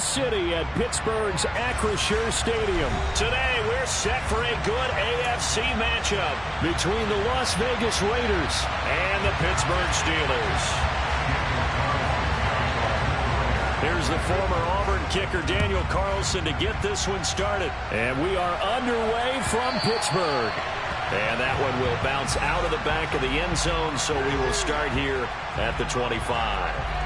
Steel City at Pittsburgh's Acrisure Stadium. Today, we're set for a good AFC matchup between the Las Vegas Raiders and the Pittsburgh Steelers. Here's the former Auburn kicker, Daniel Carlson, to get this one started. And we are underway from Pittsburgh. And that one will bounce out of the back of the end zone, so we will start here at the 25.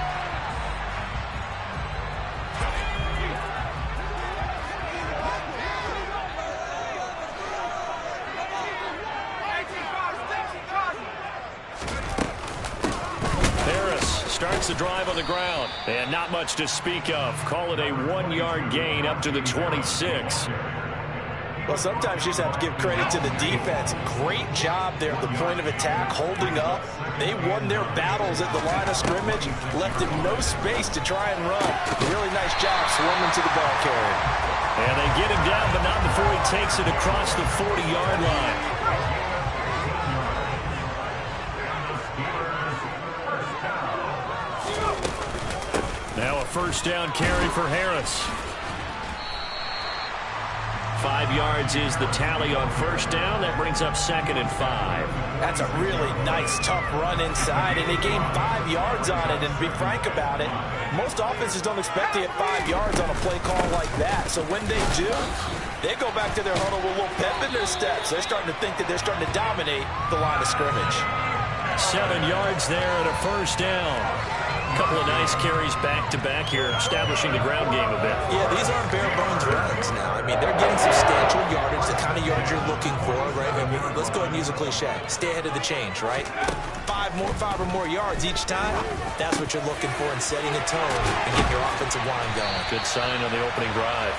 Starts the drive on the ground, and not much to speak of. Call it a 1-yard gain up to the 26. Well, sometimes you just have to give credit to the defense. Great job there at the point of attack, holding up. They won their battles at the line of scrimmage, left him no space to try and run. Really nice job swarming to the ball carrier. And they get him down, but not before he takes it across the 40-yard line. Now a first down carry for Harris. 5 yards is the tally on first down. That brings up 2nd and 5. That's a really nice, tough run inside, and they gained 5 yards on it. And to be frank about it, most offenses don't expect to get 5 yards on a play call like that. So when they do, they go back to their huddle with a little pep in their steps. They're starting to think that they're starting to dominate the line of scrimmage. 7 yards there and a first down. A couple of nice carries back-to-back here, establishing the ground game a bit. Yeah, these aren't bare-bones runs now. I mean, they're getting substantial yardage, the kind of yards you're looking for, right? I mean, let's go ahead and use a cliche. Stay ahead of the change, right? 5 or more yards each time. That's what you're looking for in setting a tone and getting your offensive line going. Good sign on the opening drive.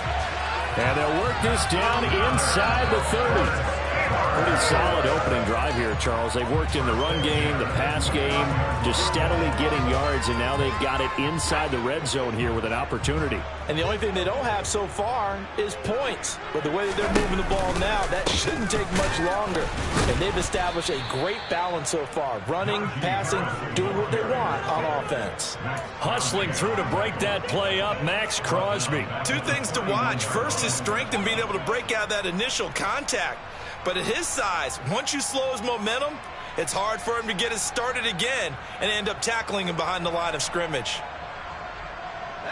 And they'll work this down inside the 30. Pretty solid opening drive here, Charles. They've worked in the run game, the pass game, just steadily getting yards, and now they've got it inside the red zone here with an opportunity. And the only thing they don't have so far is points. But the way that they're moving the ball now, that shouldn't take much longer. And they've established a great balance so far. Running, passing, doing what they want on offense. Hustling through to break that play up, Max Crosby. 2 things to watch. First, his strength in being able to break out that initial contact. But at his size, once you slow his momentum, it's hard for him to get it started again and end up tackling him behind the line of scrimmage.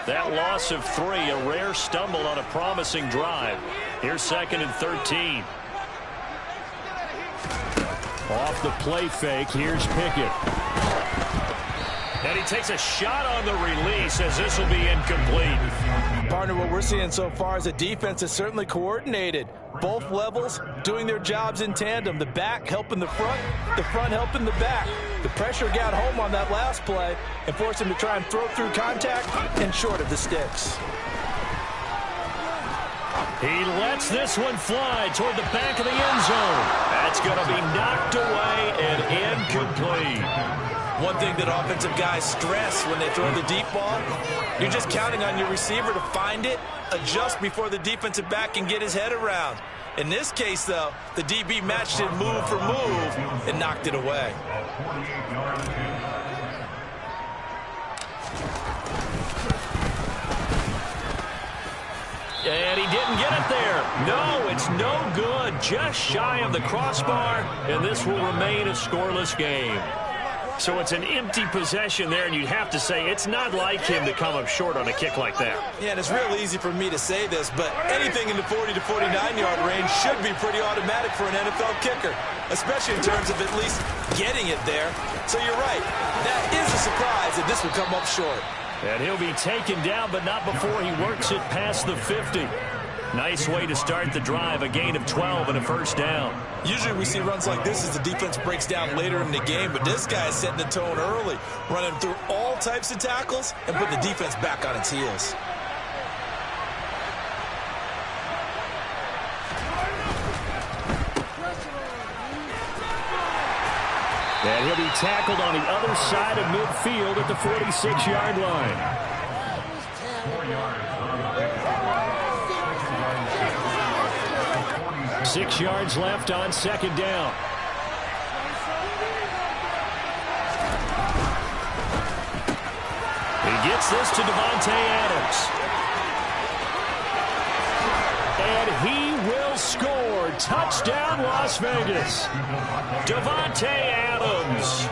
That loss of 3, a rare stumble on a promising drive. Here's 2nd and 13. Off the play fake, here's Pickett. And he takes a shot on the release as this will be incomplete. Partner, what we're seeing so far is a defense that's certainly coordinated. Both levels doing their jobs in tandem. The back helping the front helping the back. The pressure got home on that last play and forced him to try and throw through contact and short of the sticks. He lets this one fly toward the back of the end zone. That's going to be knocked away and incomplete. One thing that offensive guys stress when they throw the deep ball, you're just counting on your receiver to find it, adjust before the defensive back can get his head around. In this case, though, the DB matched it move for move and knocked it away. And he didn't get it there. No, it's no good. Just shy of the crossbar, and this will remain a scoreless game. So it's an empty possession there, and you'd have to say it's not like him to come up short on a kick like that. Yeah, and it's real easy for me to say this, but anything in the 40 to 49-yard range should be pretty automatic for an NFL kicker, especially in terms of at least getting it there. So you're right. That is a surprise that this would come up short. And he'll be taken down, but not before he works it past the 50. Nice way to start the drive, a gain of 12 and a first down. Usually we see runs like this as the defense breaks down later in the game, but this guy is setting the tone early, running through all types of tackles and put the defense back on its heels. And he'll be tackled on the other side of midfield at the 46-yard line. 6 yards left on 2nd down. He gets this to Devontae Adams. touchdown, Las Vegas. Davante Adams,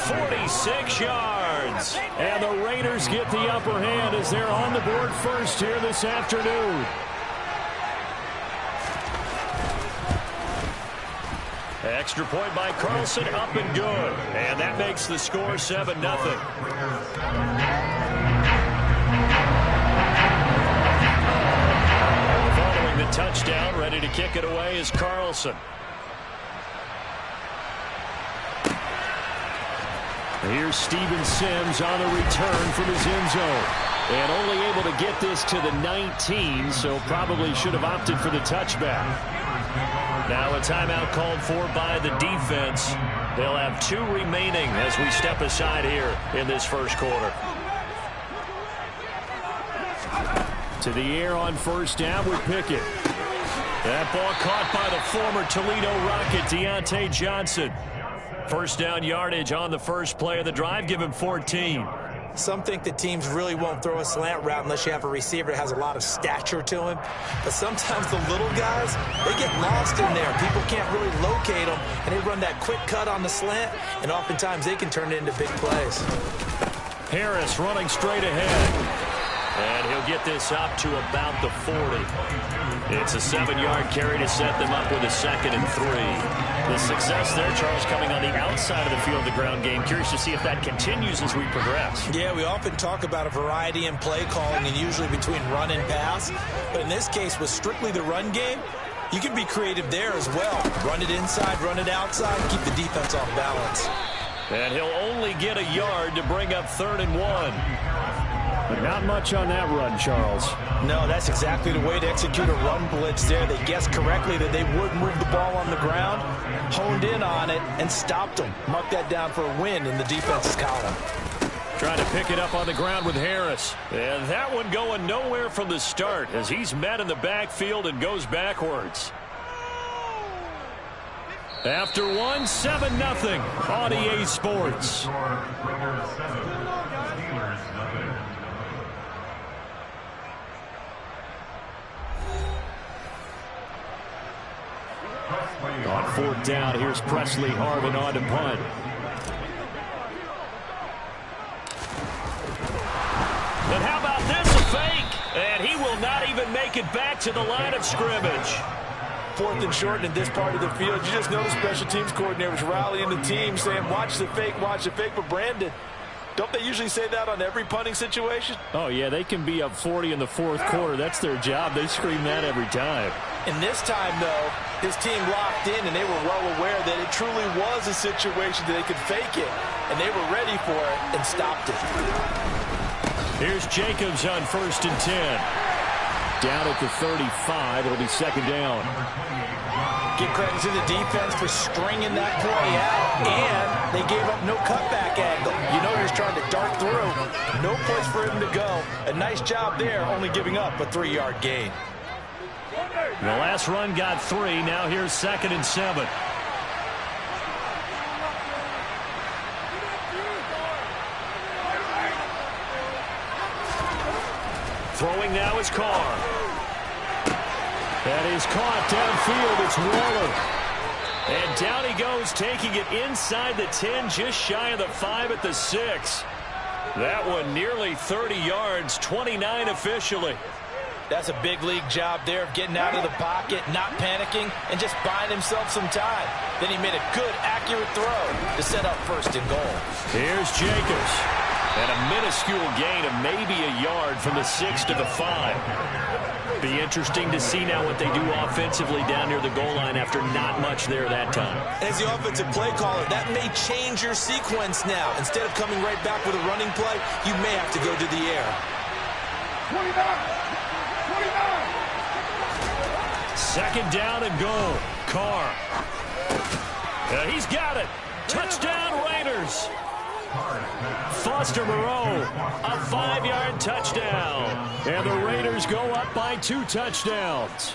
46 yards. And the Raiders get the upper hand as they're on the board first here this afternoon. Extra point by Carlson, up and good. And that makes the score 7-0. Following the touchdown, ready to kick it away is Carlson. Here's Steven Sims on the return from his end zone. And only able to get this to the 19, so probably should have opted for the touchback. Now a timeout called for by the defense. They'll have 2 remaining as we step aside here in this first quarter. To the air on first down with Pickett. That ball caught by the former Toledo Rocket, Deontay Johnson. First down yardage on the first play of the drive. Give him 14. Some think that teams really won't throw a slant route unless you have a receiver that has a lot of stature to him. But sometimes the little guys, they get lost in there. People can't really locate them, and they run that quick cut on the slant, and oftentimes they can turn it into big plays. Harris running straight ahead. And he'll get this up to about the 40. It's a 7-yard carry to set them up with a 2nd and 3. The success there, Charles, coming on the outside of the field, the ground game. Curious to see if that continues as we progress. Yeah, we often talk about a variety in play calling and usually between run and pass. But in this case, with strictly the run game, you can be creative there as well. Run it inside, run it outside, keep the defense off balance. And he'll only get a yard to bring up 3rd and 1. But not much on that run, Charles. No, that's exactly the way to execute a run blitz there. They guessed correctly that they would move the ball on the ground, honed in on it, and stopped them. Mark that down for a win in the defense's column. Trying to pick it up on the ground with Harris. And that one going nowhere from the start as he's met in the backfield and goes backwards. After 1, 7-0 on EA Sports. On 4th down, here's Presley Harvin on to punt. And how about this, a fake? And he will not even make it back to the line of scrimmage. 4th and short in this part of the field. You just notice special teams coordinators rallying the team saying, watch the fake, but Brandon, don't they usually say that on every punting situation? Oh, yeah, they can be up 40 in the 4th quarter. That's their job. They scream that every time. And this time, though, his team locked in, and they were well aware that it truly was a situation that they could fake it, and they were ready for it and stopped it. Here's Jacobs on 1st and 10. Down at the 35. It'll be 2nd down. Give credit to the defense for stringing that play out, and they gave up no cutback angle. You know he was trying to dart through. No place for him to go. A nice job there, only giving up a 3-yard gain. The last run got 3. Now here's 2nd and 7. Throwing now is Carr. That is caught downfield. It's Waller. And down he goes, taking it inside the 10, just shy of the 5 at the 6. That one nearly 30 yards, 29 officially. That's a big league job there of getting out of the pocket, not panicking, and just buying himself some time. Then he made a good, accurate throw to set up 1st and goal. Here's Jacobs. And a minuscule gain of maybe a yard from the 6 to the 5. Be interesting to see now what they do offensively down near the goal line after not much there that time. As the offensive play caller, that may change your sequence now. Instead of coming right back with a running play, you may have to go to the air. 2nd down and goal. Carr. He's got it. Touchdown Raiders. Foster Moreau, a 5-yard touchdown. And the Raiders go up by 2 touchdowns.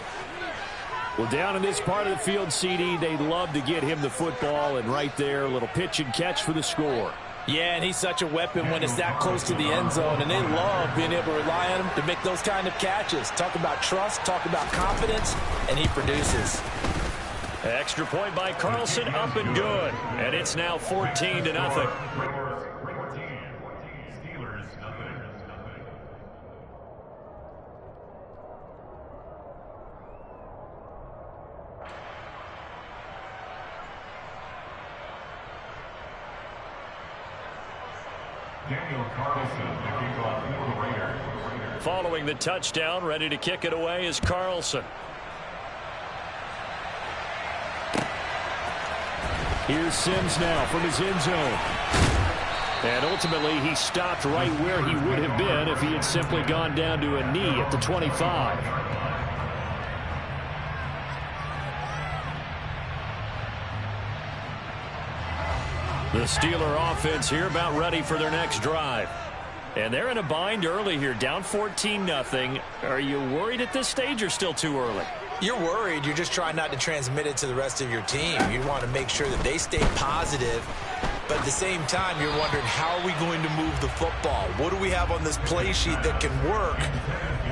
Well, down in this part of the field, CD, they love to get him the football, and right there, a little pitch and catch for the score. Yeah, and he's such a weapon when it's that close to the end zone, and they love being able to rely on him to make those kind of catches. Talk about trust, talk about confidence, and he produces. Extra point by Carlson, up and good. And it's now 14-0. Following the touchdown, ready to kick it away is Carlson. Here's Sims now from his end zone. And ultimately, he stopped right where he would have been if he had simply gone down to a knee at the 25. The Steeler offense here about ready for their next drive. And they're in a bind early here, down 14-0. Are you worried at this stage or still too early? You're worried. You're just trying not to transmit it to the rest of your team. You want to make sure that they stay positive. But at the same time, you're wondering, how are we going to move the football? What do we have on this play sheet that can work?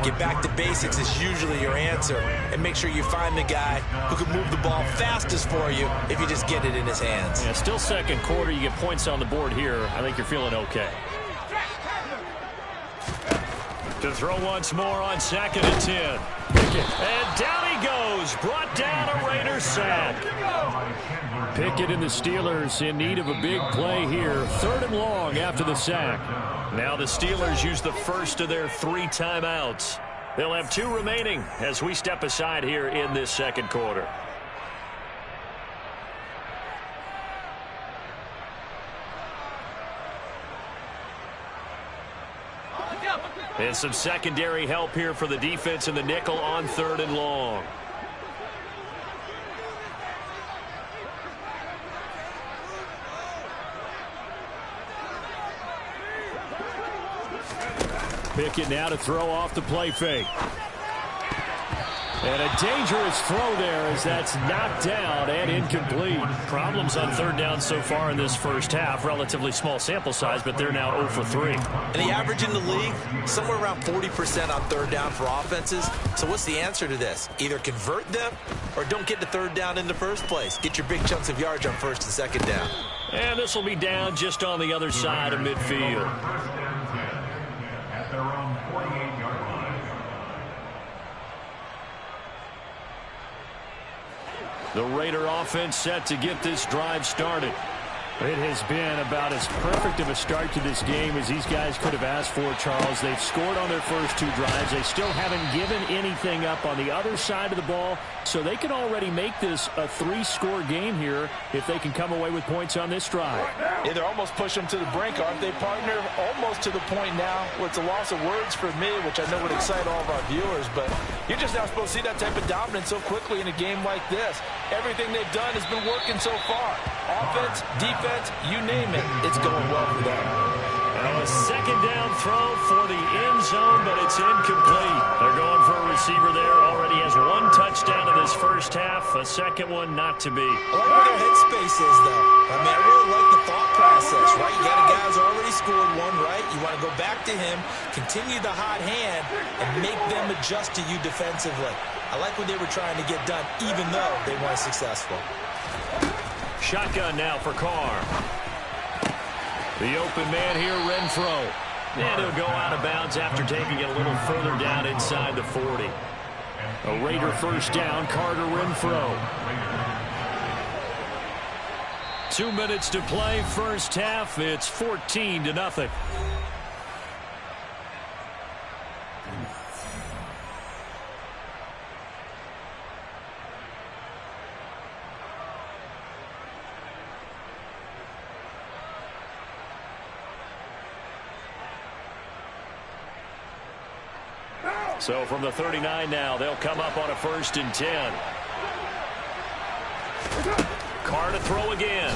Get back to basics is usually your answer. And make sure you find the guy who can move the ball fastest for you if you just get it in his hands. Yeah, still second quarter. You get points on the board here. I think you're feeling okay. To throw once more on 2nd and 10. And down he goes. Brought down a Raiders sack. Pickett and the Steelers in need of a big play here. 3rd and long after the sack. Now the Steelers use the first of their 3 timeouts. They'll have 2 remaining as we step aside here in this second quarter. And some secondary help here for the defense in the nickel on 3rd and long. Pickett now to throw off the play fake. And a dangerous throw there as that's knocked down and incomplete. Problems on 3rd down so far in this first half. Relatively small sample size, but they're now 0 for 3. And the average in the league, somewhere around 40% on 3rd down for offenses. So what's the answer to this? Either convert them or don't get to 3rd down in the first place. Get your big chunks of yards on 1st and 2nd down. And this will be down just on the other side of midfield. At their own 48-yard line. The Raider offense set to get this drive started. It has been about as perfect of a start to this game as these guys could have asked for, Charles. They've scored on their first 2 drives. They still haven't given anything up on the other side of the ball, so they can already make this a 3-score game here if they can come away with points on this drive. Yeah, they're almost pushing them to the brink, aren't they, partner? Almost to the point now where it's a loss of words for me, which I know would excite all of our viewers, but you're just not supposed to see that type of dominance so quickly in a game like this. Everything they've done has been working so far. Offense, defense, you name it, it's going well for them. Now a 2nd down throw for the end zone, but it's incomplete. They're going for a receiver there. Already has 1 touchdown in this first half. A 2nd one not to be. I like where their headspace is, though. I mean, I really like the thought process, right? You got a guy who's already scored 1, right? You want to go back to him, continue the hot hand, and make them adjust to you defensively. I like what they were trying to get done, even though they weren't successful. Shotgun now for Carr. The open man here, Renfro. And he'll go out of bounds after taking it a little further down inside the 40. A Raider first down, Carter Renfro. 2 minutes to play, first half. It's 14-0. So from the 39 now, they'll come up on a 1st and 10. Carr to throw again.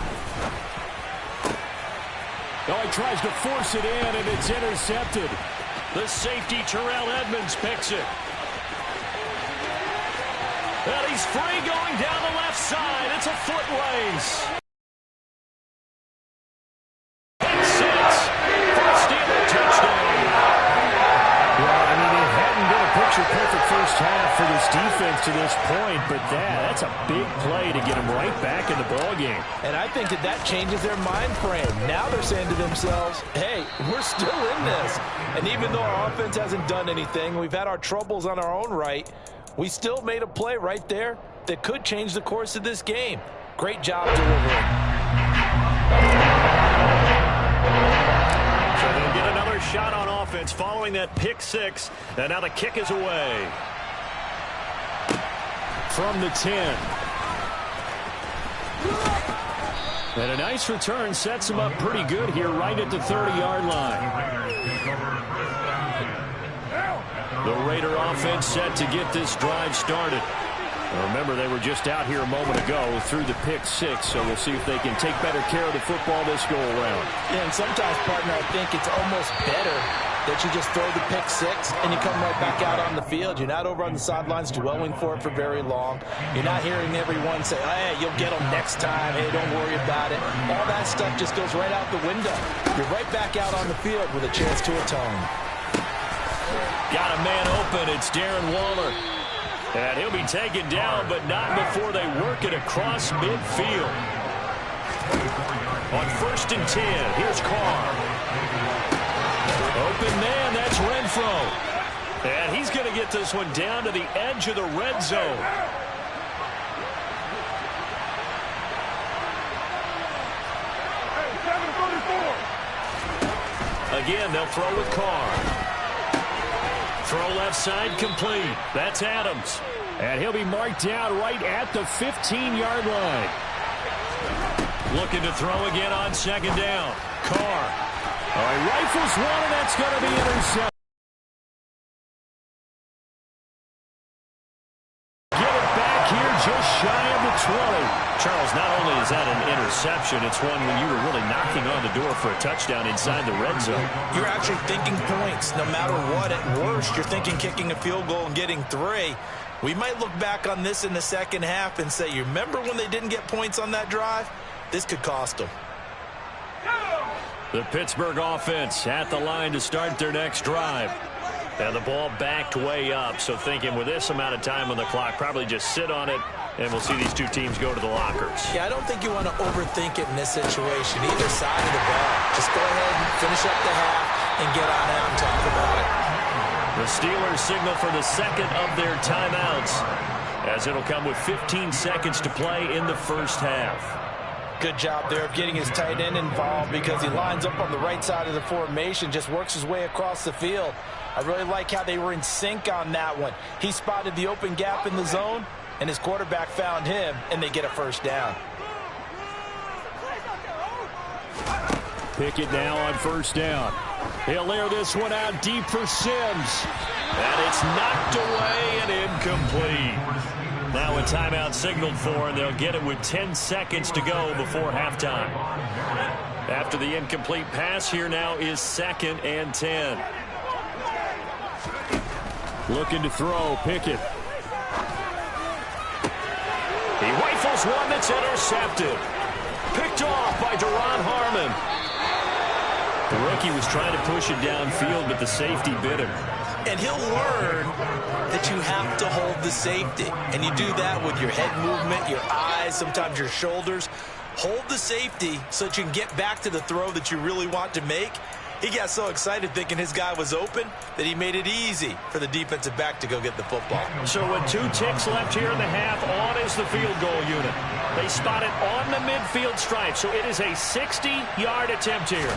Oh, he tries to force it in, and it's intercepted. The safety, Terrell Edmonds, picks it. And he's free going down the left side. It's a foot race. perfect first half for this defense to this point, but that's a big play to get them right back in the ballgame. And I think that changes their mind frame. Now they're saying to themselves, hey, we're still in this. And even though our offense hasn't done anything, we've had our troubles on our own right, we still made a play right there that could change the course of this game. Great job delivering. So they'll get another shot on offense following that pick six. And now the kick is away. From the 10. And a nice return sets him up pretty good here right at the 30-yard line. The Raider offense set to get this drive started. Remember, they were just out here a moment ago through the pick six, so we'll see if they can take better care of the football this go-around. Yeah, and sometimes, partner, I think it's almost better that you just throw the pick six and you come right back out on the field. You're not over on the sidelines dwelling for it for very long. You're not hearing everyone say, hey, you'll get them next time. Hey, don't worry about it. All that stuff just goes right out the window. You're right back out on the field with a chance to atone. Got a man open. It's Darren Waller. And he'll be taken down, but not before they work it across midfield. On 1st and 10, here's Carr. Open man, that's Renfro. And he's going to get this one down to the edge of the red zone. Again, they'll throw with Carr. Throw left side complete. That's Adams. And he'll be marked down right at the 15-yard line. Looking to throw again on 2nd down. Carr. All right, rifles one, and that's going to be intercepted. Get it back here just shy of the 20. Charles, not only is that an interception, it's one when you were really knocking on the door for a touchdown inside the red zone. You're actually thinking points. No matter what, at worst, you're thinking kicking a field goal and getting 3. We might look back on this in the second half and say, you remember when they didn't get points on that drive? This could cost them. The Pittsburgh offense at the line to start their next drive. And the ball backed way up, so thinking with this amount of time on the clock, probably just sit on it, and we'll see these two teams go to the lockers. Yeah, I don't think you want to overthink it in this situation, either side of the ball. Just go ahead and finish up the half and get on out and talk about it. The Steelers signal for the second of their timeouts, as it'll come with 15 seconds to play in the first half. Good job there of getting his tight end involved because he lines up on the right side of the formation, just works his way across the field. I really like how they were in sync on that one. He spotted the open gap in the zone, and his quarterback found him, and they get a first down. Pickett now on 1st down. He'll air this one out deep for Sims. And it's knocked away and incomplete. Now a timeout signaled for, and they'll get it with 10 seconds to go before halftime. After the incomplete pass, here now is 2nd and 10. Looking to throw, Pickett. He rifles one that's intercepted. Picked off by Deron Harmon. The rookie was trying to push it downfield, but the safety bit him. And he'll learn that you have to hold the safety. And you do that with your head movement, your eyes, sometimes your shoulders. Hold the safety so that you can get back to the throw that you really want to make. He got so excited thinking his guy was open that he made it easy for the defensive back to go get the football. So with 2 ticks left here in the half, on is the field goal unit. They spot it on the midfield stripe, so it is a 60-yard attempt here.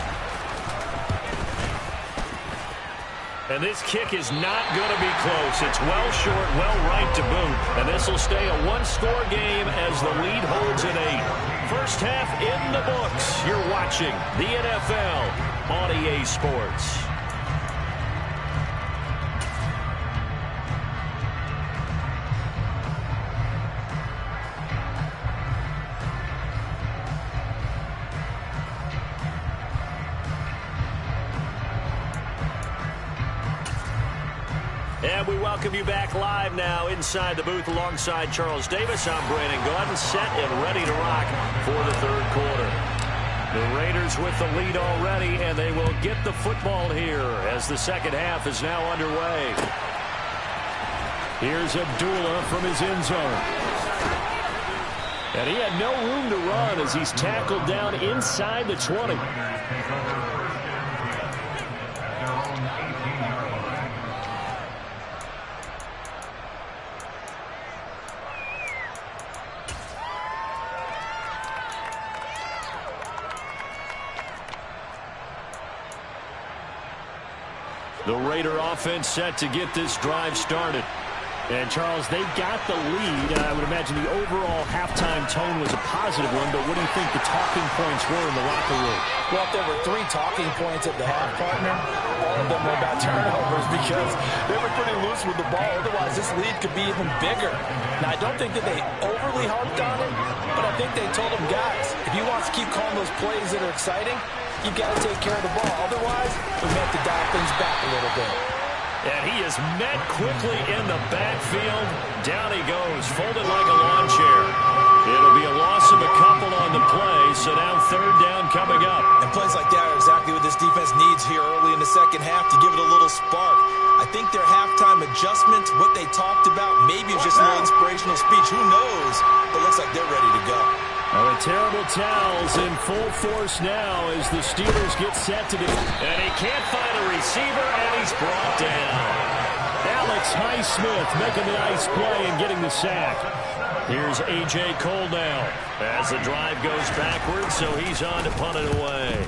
And this kick is not going to be close. It's well short, well right to boot. And this will stay a one-score game as the lead holds at 8. First half in the books. You're watching the NFL on EA Sports. And we welcome you back live now inside the booth alongside Charles Davis. I'm Brandon Gordon, set and ready to rock for the third quarter. The Raiders with the lead already, and they will get the football here as the second half is now underway. Here's Abdullah from his end zone. And he had no room to run as he's tackled down inside the 20. The Raider offense set to get this drive started. And, Charles, they got the lead. I would imagine the overall halftime tone was a positive one, but what do you think the talking points were in the locker room? Well, if there were 3 talking points at the half, partner, all of them were about turnovers because they were pretty loose with the ball. Otherwise, this lead could be even bigger. Now, I don't think that they overly harped on it, but I think they told them, guys, if you want to keep calling those plays that are exciting, you've got to take care of the ball. Otherwise, we have to dial things back a little bit. And he is met quickly in the backfield. Down he goes, folded like a lawn chair. It'll be a loss of a couple on the play, so now third down coming up. And plays like that are exactly what this defense needs here early in the second half to give it a little spark. I think their halftime adjustments, what they talked about, maybe it was just a little inspirational speech. Who knows? But looks like they're ready to go. Oh, the terrible towels in full force now as the Steelers get set to do. And he can't find a receiver, and he's brought down. Alex Highsmith making the nice play and getting the sack. Here's A.J. Cole now as the drive goes backwards, so he's on to punt it away.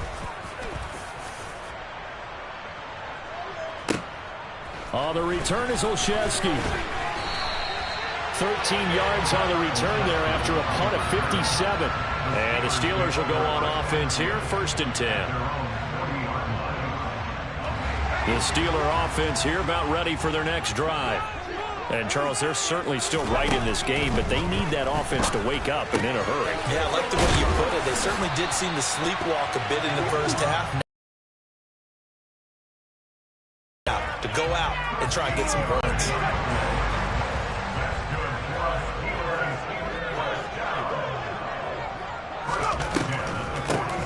On the return is Olszewski. 13 yards on the return there after a punt of 57. And the Steelers will go on offense here, 1st and 10. The Steeler offense here about ready for their next drive. And, Charles, they're certainly still right in this game, but they need that offense to wake up and in a hurry. Yeah, I like the way you put it. They certainly did seem to sleepwalk a bit in the first half. To go out and try and get some points.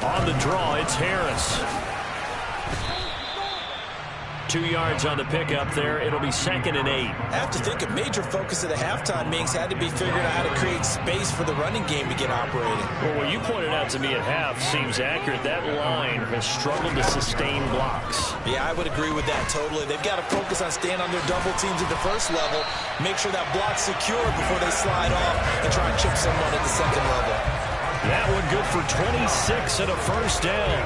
On the draw, it's Harris. 2 yards on the pickup there. It'll be 2nd and 8. I have to think a major focus of the halftime meetings had to be figuring out how to create space for the running game to get operating. Well, what you pointed out to me at half seems accurate. That line has struggled to sustain blocks. Yeah, I would agree with that totally. They've got to focus on staying on their double teams at the first level, make sure that block's secure before they slide off and try and chip someone at the second level. That one good for 26 and a first down.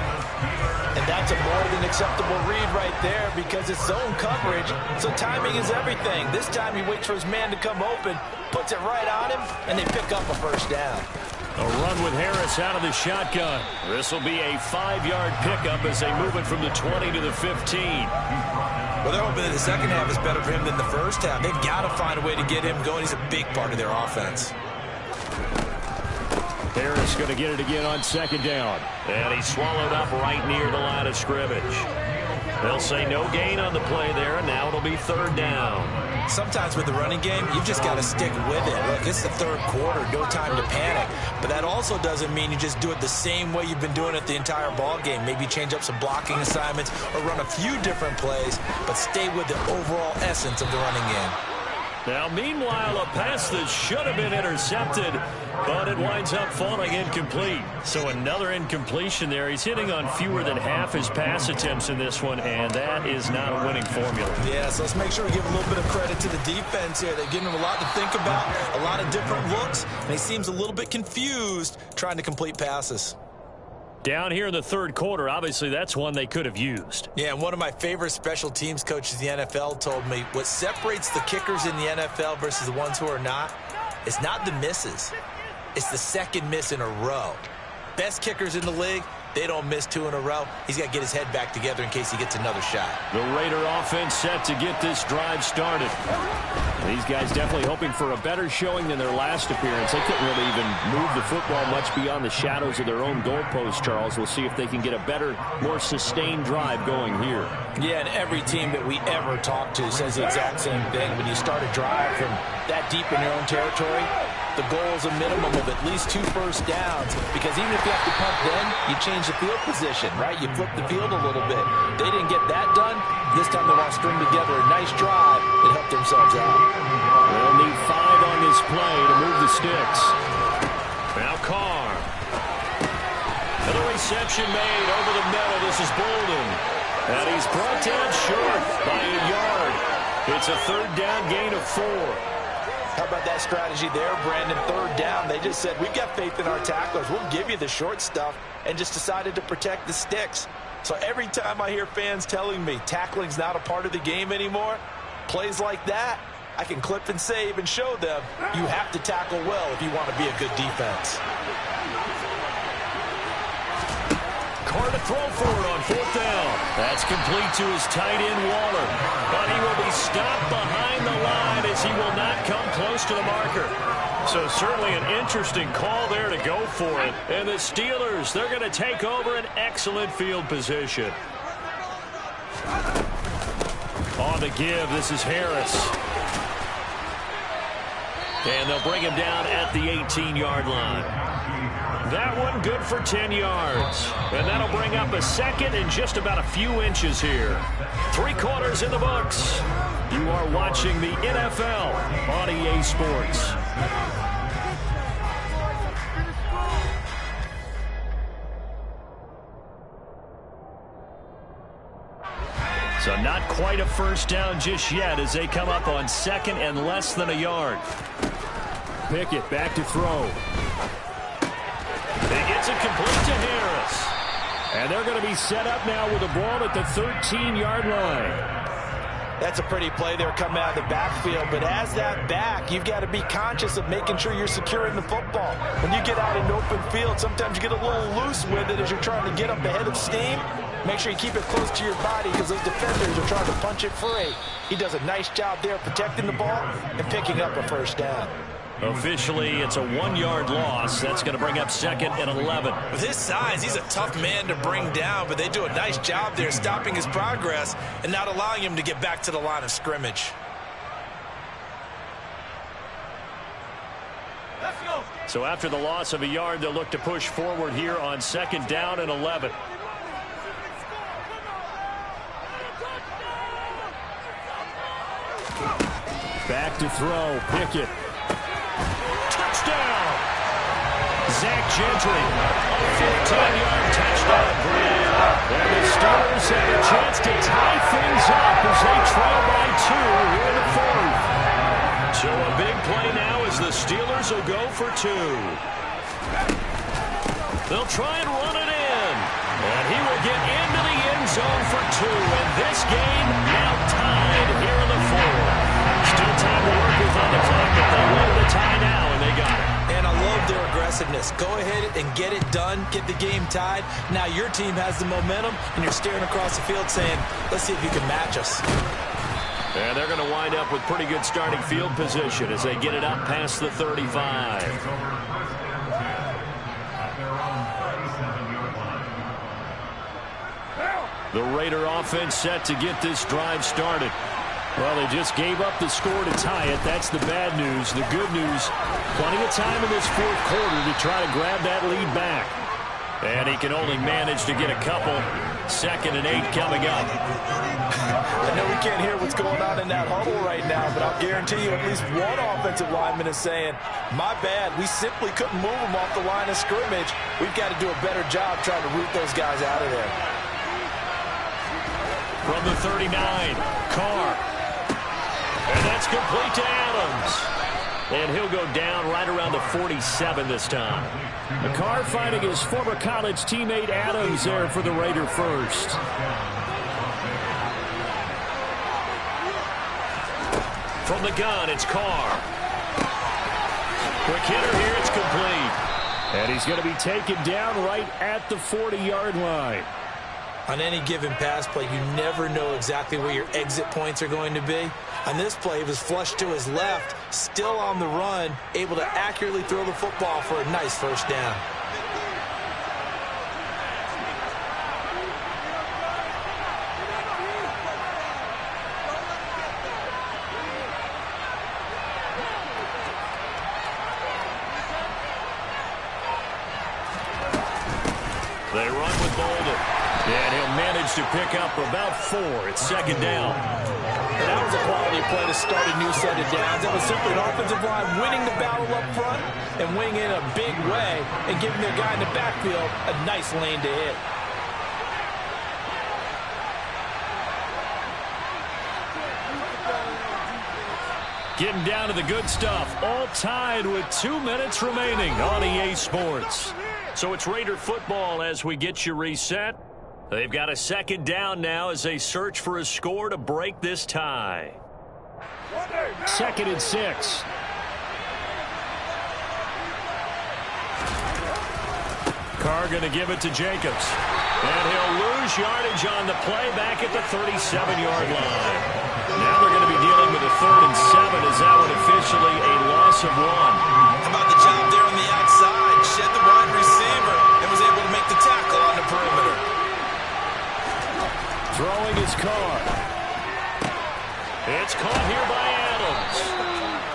And that's a more than acceptable read right there because it's zone coverage, so timing is everything. This time he waits for his man to come open, puts it right on him, and they pick up a first down. A run with Harris out of the shotgun. This will be a 5-yard pickup as they move it from the 20 to the 15. Well, they're hoping that the second half is better for him than the first half. They've got to find a way to get him going. He's a big part of their offense. Harris going to get it again on 2nd down. And he's swallowed up right near the line of scrimmage. They'll say no gain on the play there, and now it'll be 3rd down. Sometimes with the running game, you've just got to stick with it. Look, it's the 3rd quarter, no time to panic. But that also doesn't mean you just do it the same way you've been doing it the entire ball game. Maybe change up some blocking assignments or run a few different plays, but stay with the overall essence of the running game. Now, meanwhile, a pass that should have been intercepted, but it winds up falling incomplete. So another incompletion there. He's hitting on fewer than half his pass attempts in this one, and that is not a winning formula. Yeah, so let's make sure we give a little bit of credit to the defense here. They're giving him a lot to think about, a lot of different looks, and he seems a little bit confused trying to complete passes. Down here in the 3rd quarter, obviously that's one they could have used. Yeah, and one of my favorite special teams coaches in the NFL told me what separates the kickers in the NFL versus the ones who are not is not the misses. It's the second miss in a row. Best kickers in the league, they don't miss 2 in a row. He's got to get his head back together in case he gets another shot. The Raider offense set to get this drive started. These guys definitely hoping for a better showing than their last appearance. They couldn't really even move the football much beyond the shadows of their own goalpost, Charles. We'll see if they can get a better, more sustained drive going here. Yeah, and every team that we ever talk to says the exact same thing. When you start a drive from that deep in your own territory, The goal is a minimum of at least 2 first downs, because even if you have to punt then, you change the field position, right? You flip the field a little bit. They didn't get that done. This time they want to string together a nice drive and help themselves out. They'll need 5 on this play to move the sticks. Now Carr. Another reception made over the middle. This is Bolden. And he's brought down short by a yard. It's a 3rd down gain of 4. How about that strategy there, Brandon? 3rd down. They just said, we've got faith in our tacklers. We'll give you the short stuff, and just decided to protect the sticks. So every time I hear fans telling me tackling's not a part of the game anymore, plays like that, I can clip and save and show them you have to tackle well if you want to be a good defense. Carr to throw for it on 4th down. That's complete to his tight end, Waller. But he will be stopped behind the line as he will not come close to the marker. So certainly an interesting call there to go for it. And the Steelers, they're going to take over an excellent field position. On the give, this is Harris. And they'll bring him down at the 18-yard line. That one good for 10 yards. And that'll bring up a 2nd and just about a few inches here. 3 quarters in the books. You are watching the NFL on EA Sports. So not quite a first down just yet as they come up on 2nd and less than a yard. Pickett back to throw. He gets it complete to Harris. And they're going to be set up now with the ball at the 13-yard line. That's a pretty play there coming out of the backfield. But as that back, you've got to be conscious of making sure you're securing the football. When you get out in open field, sometimes you get a little loose with it as you're trying to get up ahead of steam. Make sure you keep it close to your body because those defenders are trying to punch it free. He does a nice job there protecting the ball and picking up a first down. Officially, it's a 1-yard loss. That's going to bring up 2nd and 11. With his size, he's a tough man to bring down, but they do a nice job there stopping his progress and not allowing him to get back to the line of scrimmage. Let's go. So after the loss of a yard, they'll look to push forward here on 2nd down and 11. Back to throw, Pickett. Touchdown! Zach Gentry, a 14-yard touchdown grab. And the Steelers have a chance to tie things up as they trail by 2 here in the 4th. So a big play now as the Steelers will go for 2. They'll try and run it in. And he will get into the end zone for 2. And this game now tied here in the 4th. Still time to work with on the clock, but they wanted the tie now, and they got it. And I love their aggressiveness. Go ahead and get it done, get the game tied. Now your team has the momentum, and you're staring across the field saying, let's see if you can match us. And they're going to wind up with pretty good starting field position as they get it up past the 35. The Raider offense set to get this drive started. Well, they just gave up the score to tie it. That's the bad news. The good news, plenty of time in this 4th quarter to try to grab that lead back. And he can only manage to get a couple. 2nd and 8 coming up. I know we can't hear what's going on in that huddle right now, but I'll guarantee you at least one offensive lineman is saying, my bad, we simply couldn't move them off the line of scrimmage. We've got to do a better job trying to root those guys out of there. From the 39, Carr. And that's complete to Adams. And he'll go down right around the 47 this time. Carr finding his former college teammate Adams there for the Raider first. From the gun, it's Carr. Quick hitter here, it's complete. And he's going to be taken down right at the 40-yard line. On any given pass play, you never know exactly where your exit points are going to be. On this play, he was flushed to his left, still on the run, able to accurately throw the football for a nice first down. They run with Bolden. And he'll manage to pick up about 4. It's second down. And that was a quality play to start a new set of downs. That was simply an offensive line winning the battle up front and winning it in a big way and giving their guy in the backfield a nice lane to hit. Getting down to the good stuff. All tied with 2 minutes remaining on EA Sports. So it's Raider football as we get you reset. They've got a second down now as they search for a score to break this tie. 2nd and 6. Carr going to give it to Jacobs. And he'll lose yardage on the play back at the 37-yard line. Now they're going to be dealing with a 3rd and 7 as that one officially a loss of 1. How about the job there on the outside? Shed the wide receiver and was able to make the tackle on the perimeter. Throwing his Carr. It's caught here by Adams.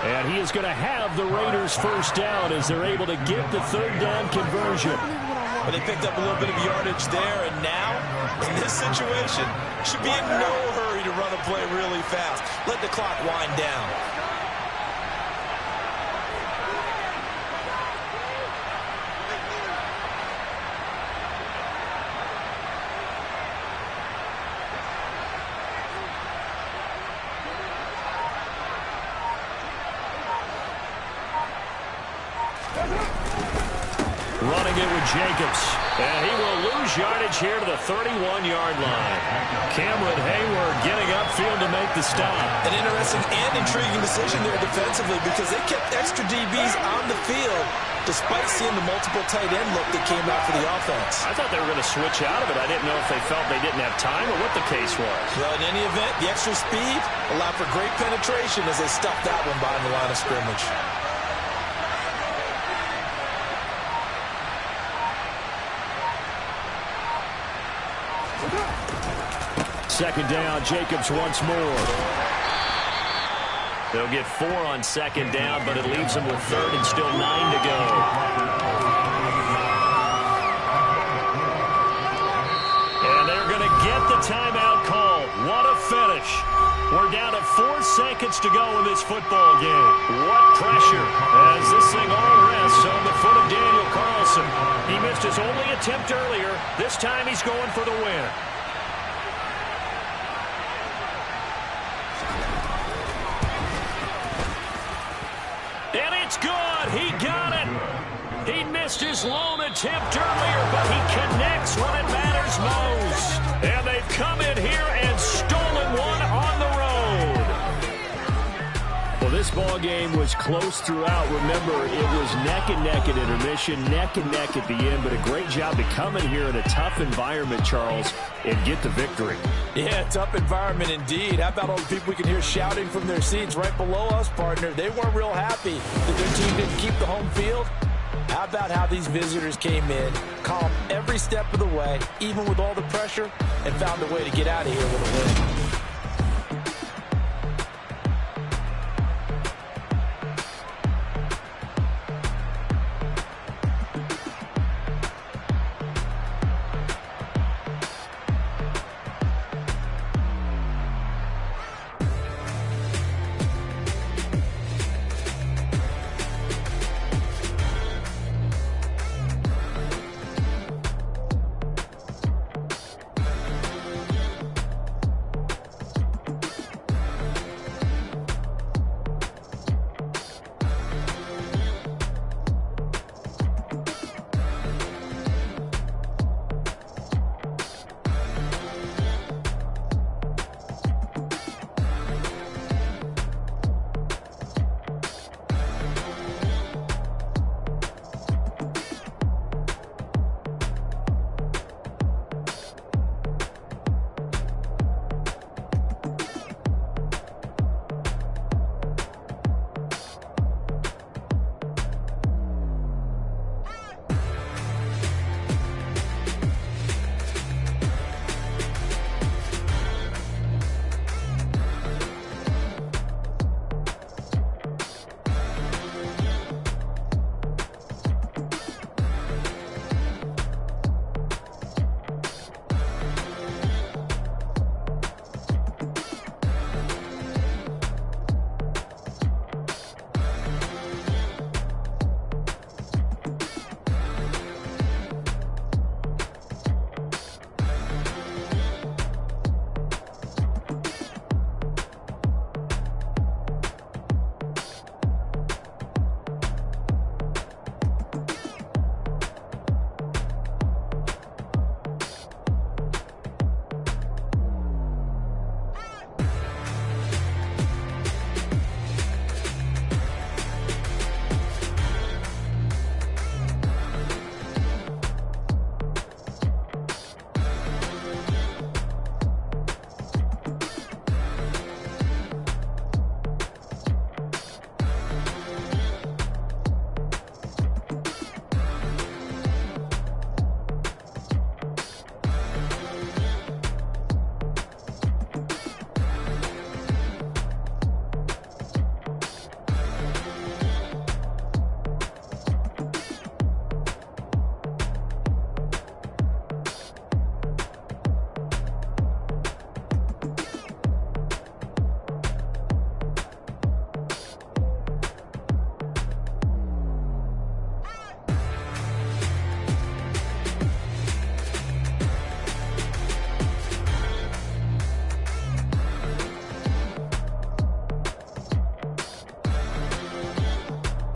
And he is going to have the Raiders first down as they're able to get the 3rd down conversion. But they picked up a little bit of yardage there, and now, in this situation, should be in no hurry to run a play really fast. Let the clock wind down. Running it with Jacobs. And he will lose yardage here to the 31-yard line. Cameron Hayward getting upfield to make the stop. An interesting and intriguing decision there defensively because they kept extra DBs on the field despite seeing the multiple tight end look that came out for the offense. I thought they were going to switch out of it. I didn't know if they felt they didn't have time or what the case was. Well, in any event, the extra speed allowed for great penetration as they stuffed that one behind the line of scrimmage. Second down, Jacobs once more. They'll get 4 on second down, but it leaves them with 3rd and still 9 to go. And they're going to get the timeout call. What a finish. We're down to 4 seconds to go in this football game. What pressure as this thing all rests on the foot of Daniel Carlson. He missed his only attempt earlier. This time he's going for the win. And it's good. He got it. He missed his lone attempt earlier, but he connects when it matters most. And they've come in here and stolen one on the road. Well, this ball game was close throughout. Remember, it was neck and neck at intermission, neck and neck at the end, but a great job to come in here in a tough environment, Charles, and get the victory. Yeah, tough environment indeed. How about all the people we can hear shouting from their seats right below us, partner? They weren't real happy that their team didn't keep the home field. How about how these visitors came in, calm every step of the way, even with all the pressure, and found a way to get out of here with a win?